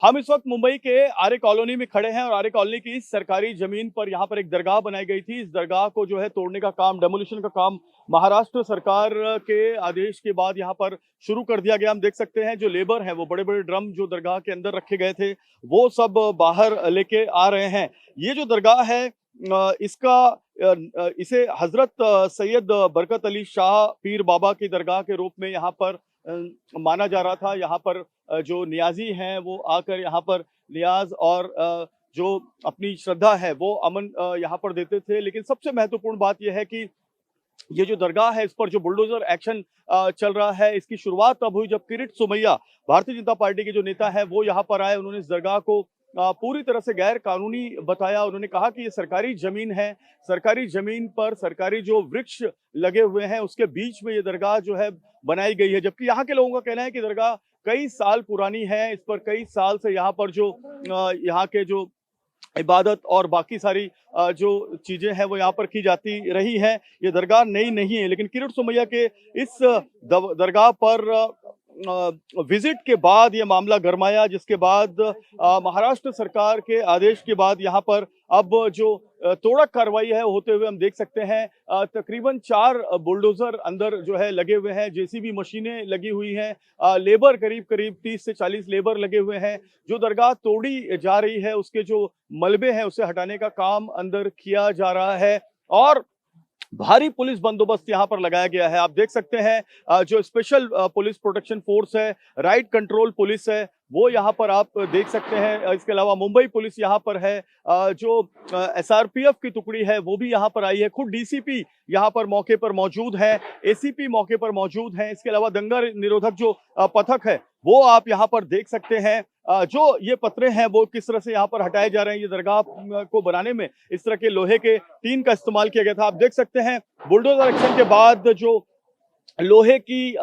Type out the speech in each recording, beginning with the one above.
हम इस वक्त मुंबई के आर्य कॉलोनी में खड़े हैं और आर्य कॉलोनी की सरकारी जमीन पर यहाँ पर एक दरगाह बनाई गई थी। इस दरगाह को जो है तोड़ने का काम, डेमोलिशन का काम महाराष्ट्र सरकार के आदेश के बाद यहाँ पर शुरू कर दिया गया। हम देख सकते हैं जो लेबर है वो बड़े बड़े ड्रम जो दरगाह के अंदर रखे गए थे वो सब बाहर लेके आ रहे हैं। ये जो दरगाह है इसे हजरत सैयद बरकत अली शाह पीर बाबा की दरगाह के रूप में यहाँ पर माना जा रहा था। यहाँ पर जो नियाजी हैं वो आकर यहाँ पर नियाज और जो अपनी श्रद्धा है वो अमन यहाँ पर देते थे। लेकिन सबसे महत्वपूर्ण बात यह है कि ये जो दरगाह है इस पर जो बुलडोजर एक्शन चल रहा है, इसकी शुरुआत तब हुई जब किरीट सोमैया भारतीय जनता पार्टी के जो नेता है वो यहाँ पर आए। उन्होंने इस दरगाह को पूरी तरह से गैर कानूनी बताया। उन्होंने कहा कि ये सरकारी जमीन है, सरकारी जमीन पर सरकारी जो वृक्ष लगे हुए हैं उसके बीच में ये दरगाह जो है बनाई गई है। जबकि यहाँ के लोगों का कहना है कि दरगाह कई साल पुरानी है, इस पर कई साल से यहाँ पर जो यहाँ के जो इबादत और बाकी सारी जो चीजें हैं वो यहाँ पर की जाती रही हैं। ये दरगाह नई नहीं है। लेकिन किरीट सोमैया के इस दरगाह पर विजिट के बाद ये मामला गरमाया, जिसके बाद महाराष्ट्र सरकार के आदेश के बाद यहाँ पर अब जो तोड़क कार्रवाई है होते हुए हम देख सकते हैं। तकरीबन 4 बुलडोजर अंदर जो है लगे हुए हैं, जेसीबी मशीनें लगी हुई हैं, लेबर करीब 30 से 40 लेबर लगे हुए हैं। जो दरगाह तोड़ी जा रही है उसके जो मलबे हैं उसे हटाने का काम अंदर किया जा रहा है और भारी पुलिस बंदोबस्त यहाँ पर लगाया गया है। आप देख सकते हैं जो स्पेशल पुलिस प्रोटेक्शन फोर्स है, राइट कंट्रोल पुलिस है, वो यहाँ पर आप देख सकते हैं। इसके अलावा मुंबई पुलिस यहाँ पर है, जो एसआरपीएफ की टुकड़ी है वो भी यहाँ पर आई है। खुद डीसीपी यहाँ पर मौके पर मौजूद है, एसीपी मौके पर मौजूद हैं। इसके अलावा दंगा निरोधक जो पथक है वो आप यहाँ पर देख सकते हैं। जो ये पत्रे हैं वो किस तरह से यहाँ पर हटाए जा रहे हैं। ये दरगाह को बनाने में इस तरह के लोहे के टीन का इस्तेमाल किया गया था। आप देख सकते हैं बुलडोजर एक्शन के बाद जो लोहे की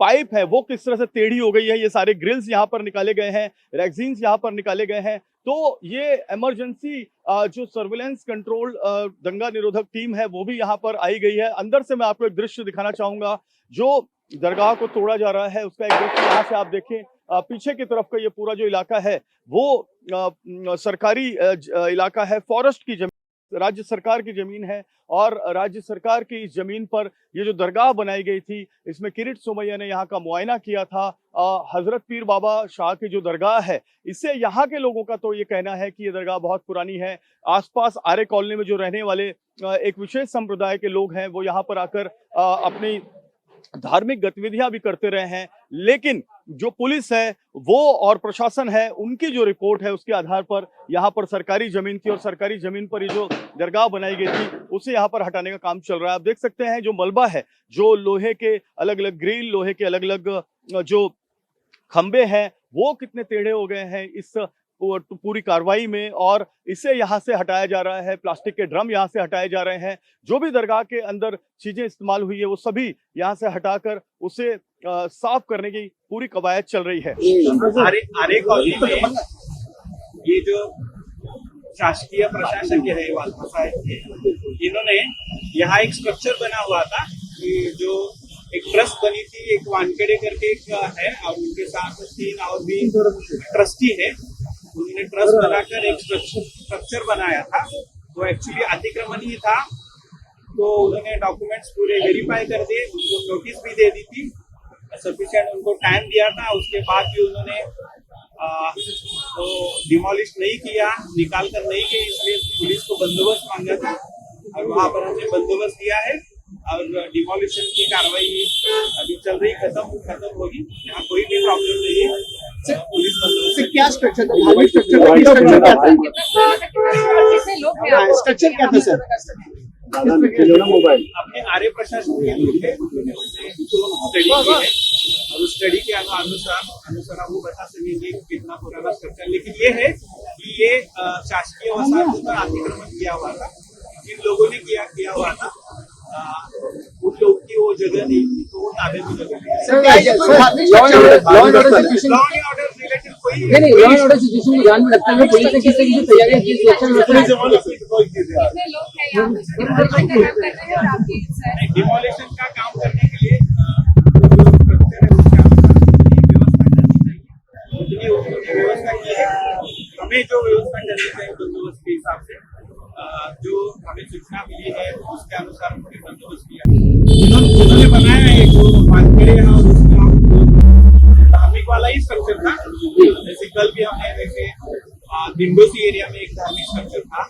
पाइप है वो किस तरह से टेढ़ी हो गई है। ये सारे ग्रिल्स यहाँ पर निकाले गए हैं, रैगजीन्स यहाँ पर निकाले गए हैं। तो ये इमरजेंसी जो सर्विलेंस कंट्रोल दंगा निरोधक टीम है वो भी यहाँ पर आई गई है। अंदर से मैं आपको एक दृश्य दिखाना चाहूंगा। जो दरगाह को तोड़ा जा रहा है उसका एक दृश्य यहाँ से आप देखें। पीछे की तरफ का ये पूरा जो इलाका है वो सरकारी इलाका है, फॉरेस्ट की जमीन, राज्य सरकार की जमीन है और राज्य सरकार की इस जमीन पर ये जो दरगाह बनाई गई थी इसमें किरीट सोमैया ने यहाँ का मुआयना किया था। हजरत पीर बाबा शाह की जो दरगाह है इससे यहाँ के लोगों का तो ये कहना है कि ये दरगाह बहुत पुरानी है। आसपास आर्य कॉलोनी में जो रहने वाले एक विशेष संप्रदाय के लोग हैं वो यहाँ पर आकर अपनी धार्मिक गतिविधियां भी करते रहे हैं। लेकिन जो पुलिस है वो और प्रशासन है उनकी जो रिपोर्ट है उसके आधार पर यहाँ पर सरकारी जमीन की और सरकारी जमीन पर ये जो दरगाह बनाई गई थी उसे यहाँ पर हटाने का काम चल रहा है। आप देख सकते हैं जो मलबा है, जो लोहे के अलग अलग ग्रिल, लोहे के अलग अलग जो खंबे हैं वो कितने टेढ़े हो गए हैं इस पूरी कार्रवाई में, और इसे यहाँ से हटाया जा रहा है। प्लास्टिक के ड्रम यहाँ से हटाए जा रहे हैं। जो भी दरगाह के अंदर चीजें इस्तेमाल हुई है वो सभी यहाँ से हटाकर उसे साफ करने की पूरी कवायद चल रही है। आर्य कॉलोनी में ये जो शासकीय प्रशासन के है वाल्था साहब इन्होंने यहाँ एक स्ट्रक्चर बना हुआ था कि जो एक ट्रस्ट बनी थी, एक वानखेड़े करके एक है और उनके साथ 3 और भी ट्रस्टी है। उन्होंने ट्रस्ट बनाकर एक स्ट्रक्चर बनाया था। वो एक्चुअली अतिक्रमण ही था, तो उन्होंने डॉक्यूमेंट्स पूरे वेरीफाई कर दिए, उनको नोटिस भी दे दी थी, सफिशिएंट उनको टाइम दिया था। उसके बाद भी उन्होंने वो डिमोलिश नहीं किया, निकाल कर नहीं किया, इसलिए पुलिस को बंदोबस्त मांगा था और वहां पर हमने बंदोबस्त दिया है और डिमोलिशन की कार्रवाई अभी चल रही, खत्म होगी। यहाँ कोई भी प्रॉब्लम नहीं है। पुलिस बंदोबस्त क्या स्ट्रक्चर था? स्ट्रक्चर क्या था सर? अपने आर्य प्रशासन के लोग हैं, स्टडी की है और उस स्टडी के अनुसार वो बता सकेंगे कितना पुराना स्ट्रक्चर। लेकिन ये है कि ये शासकीय वसाहतों पर अतिक्रमण किया हुआ था, जिन लोगों ने किया हुआ था उन लोग की वो जगह नहीं थी, तो वो ताबे में जगह सिचुएशन को ध्यान में रखते हुए पुलिस ने किस तरीके से तैयारियां की? डिमोलिशन का काम करने के लिए व्यवस्था की है। हमें जो व्यवस्था करनी चाहिए बंदोबस्त के हिसाब से जो हमें सूचना मिली है उसके अनुसार हमने बंदोबस्त किया। जिन्होंने बनाया है जो वानखेड़े है और उसका धार्मिक वाला ही स्ट्रक्चर था। जैसे कल भी हमने वैसे दिंडोसी एरिया में एक धार्मिक स्ट्रक्चर था,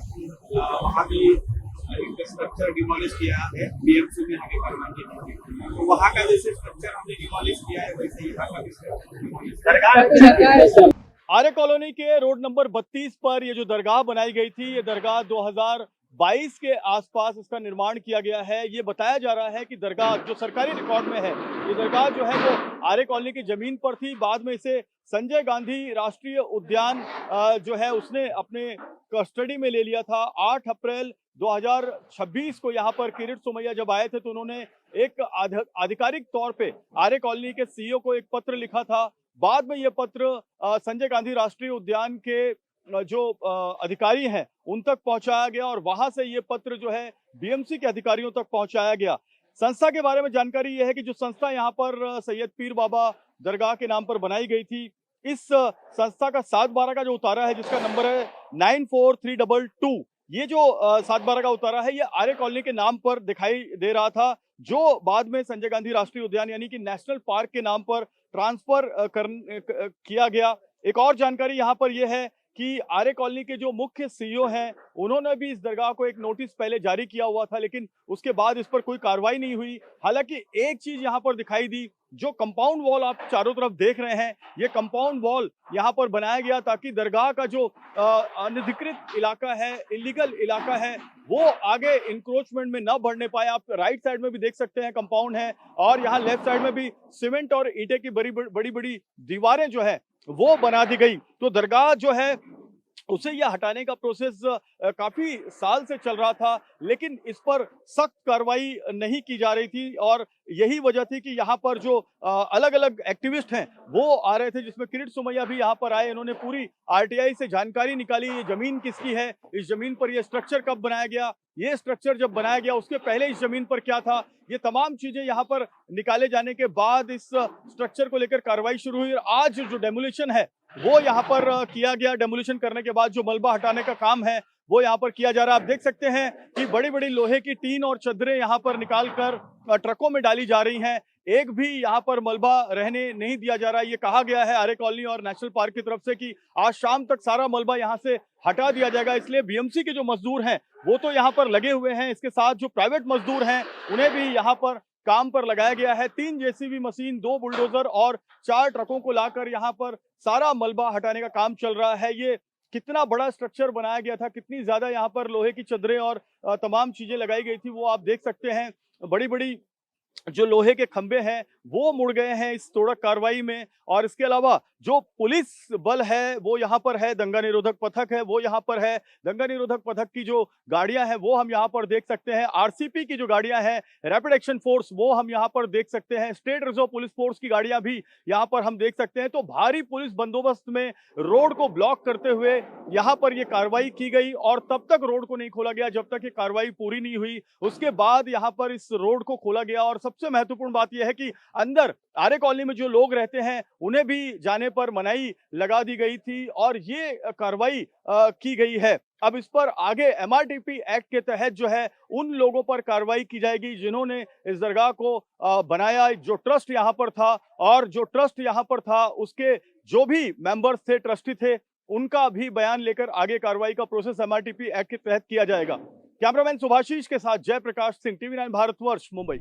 वहाँ भी एक स्ट्रक्चर डिमोलिश किया है बीएमसी में आगे कार्रवाई की। तो वहाँ का जैसे स्ट्रक्चर हमने डिमोलिश किया है वैसे यहाँ का भी स्ट्रक्चर। आर्य कॉलोनी के रोड नंबर 32 पर ये जो दरगाह बनाई गई थी, ये दरगाह 2022 के आसपास इसका निर्माण किया गया है। ये बताया जा रहा है कि दरगाह जो सरकारी रिकॉर्ड में है, ये दरगाह जो है वो आर्य कॉलोनी की जमीन पर थी। बाद में इसे संजय गांधी राष्ट्रीय उद्यान जो है उसने अपने कस्टडी में ले लिया था। 8 अप्रैल 2026 को यहाँ पर किरीट सोमैया जब आए थे तो उन्होंने एक आधिकारिक तौर पे आर्य कॉलोनी के सीईओ को एक पत्र लिखा था। बाद में यह पत्र संजय गांधी राष्ट्रीय उद्यान के जो अधिकारी हैं उन तक पहुंचाया गया और वहां से ये पत्र जो है बीएमसी के अधिकारियों तक पहुंचाया गया। संस्था के बारे में जानकारी यह है कि जो संस्था यहाँ पर सैयद पीर बाबा दरगाह के नाम पर बनाई गई थी, इस संस्था का 7/12 का जो उतारा है जिसका नंबर है 94322, ये जो 7/12 का उतारा है ये आर्य कॉलोनी के नाम पर दिखाई दे रहा था, जो बाद में संजय गांधी राष्ट्रीय उद्यान यानी कि नेशनल पार्क के नाम पर ट्रांसफर किया गया। एक और जानकारी यहाँ पर यह है कि आर्य कॉलोनी के जो मुख्य सीईओ हैं उन्होंने भी इस दरगाह को एक नोटिस पहले जारी किया हुआ था, लेकिन उसके बाद इस पर कोई कार्रवाई नहीं हुई। हालांकि एक चीज यहाँ पर दिखाई दी, जो कंपाउंड वॉल आप चारों तरफ देख रहे हैं, ये कंपाउंड वॉल यहाँ पर बनाया गया ताकि दरगाह का जो अनधिकृत इलाका है, इलीगल इलाका है, वो आगे इंक्रोचमेंट में न बढ़ने पाए। आप राइट साइड में भी देख सकते हैं कंपाउंड है और यहाँ लेफ्ट साइड में भी सीमेंट और ईंटे की बड़ी बड़ी दीवारें जो है वो बना दी गई। तो दरगाह जो है उसे यह हटाने का प्रोसेस काफी साल से चल रहा था, लेकिन इस पर सख्त कार्रवाई नहीं की जा रही थी और यही वजह थी कि यहाँ पर जो अलग अलग एक्टिविस्ट हैं वो आ रहे थे, जिसमें किरीट सोमैया भी यहाँ पर आए। इन्होंने पूरी आरटीआई से जानकारी निकाली, ये जमीन किसकी है, इस जमीन पर यह स्ट्रक्चर कब बनाया गया, ये स्ट्रक्चर जब बनाया गया उसके पहले इस जमीन पर क्या था, ये तमाम चीजें यहाँ पर निकाले जाने के बाद इस स्ट्रक्चर को लेकर कार्रवाई शुरू हुई। और आज जो डेमोलिशन है वो यहाँ पर किया गया। डेमोलिशन करने के बाद जो मलबा हटाने का काम है वो यहाँ पर किया जा रहा है। आप देख सकते हैं कि बड़ी बड़ी लोहे की टीन और चद्दरें यहाँ पर निकाल कर ट्रकों में डाली जा रही हैं। एक भी यहाँ पर मलबा रहने नहीं दिया जा रहा है। ये कहा गया है आर्य कॉलोनी और नेशनल पार्क की तरफ से कि आज शाम तक सारा मलबा यहाँ से हटा दिया जाएगा। इसलिए बीएमसी के जो मजदूर हैं वो तो यहाँ पर लगे हुए हैं, इसके साथ जो प्राइवेट मजदूर हैं उन्हें भी यहाँ पर काम पर लगाया गया है। 3 जेसीबी मशीन, 2 बुलडोजर और 4 ट्रकों को लाकर यहाँ पर सारा मलबा हटाने का काम चल रहा है। ये कितना बड़ा स्ट्रक्चर बनाया गया था, कितनी ज्यादा यहाँ पर लोहे की चद्दरें और तमाम चीजें लगाई गई थी, वो आप देख सकते हैं। बड़ी बड़ी जो लोहे के खंभे हैं वो मुड़ गए हैं इस तोड़क कार्रवाई में। और इसके अलावा जो पुलिस बल है वो यहाँ पर है, दंगा निरोधक पथक है वो यहाँ पर है। दंगा निरोधक पथक की जो गाड़ियां हैं वो हम यहाँ पर देख सकते हैं। आरसीपी की जो गाड़ियां हैं, रैपिड एक्शन फोर्स, वो हम यहाँ पर देख सकते हैं। स्टेट रिजर्व पुलिस फोर्स की गाड़ियां भी यहाँ पर हम देख सकते हैं। तो भारी पुलिस बंदोबस्त में रोड को ब्लॉक करते हुए यहाँ पर ये कार्रवाई की गई और तब तक रोड को नहीं खोला गया जब तक ये कार्रवाई पूरी नहीं हुई। उसके बाद यहाँ पर इस रोड को खोला गया। और सबसे महत्वपूर्ण बात यह है कि अंदर आर्य कॉलोनी में जो लोग रहते हैं उन्हें भी जाने पर मनाही लगा दी गई थी और ये कार्रवाई की गई है। अब इस पर आगे एमआरटीपी एक्ट के तहत जो है उन लोगों पर कार्रवाई की जाएगी जिन्होंने इस दरगाह को बनाया, जो ट्रस्ट यहाँ पर था, और जो ट्रस्ट यहाँ पर था उसके जो भी मेंबर्स थे, ट्रस्टी थे, उनका भी बयान लेकर आगे कार्रवाई का प्रोसेस एमआरटीपी एक्ट के तहत किया जाएगा। कैमरामैन सुभाषीष के साथ जयप्रकाश सिंह, TV9 भारतवर्ष, मुंबई।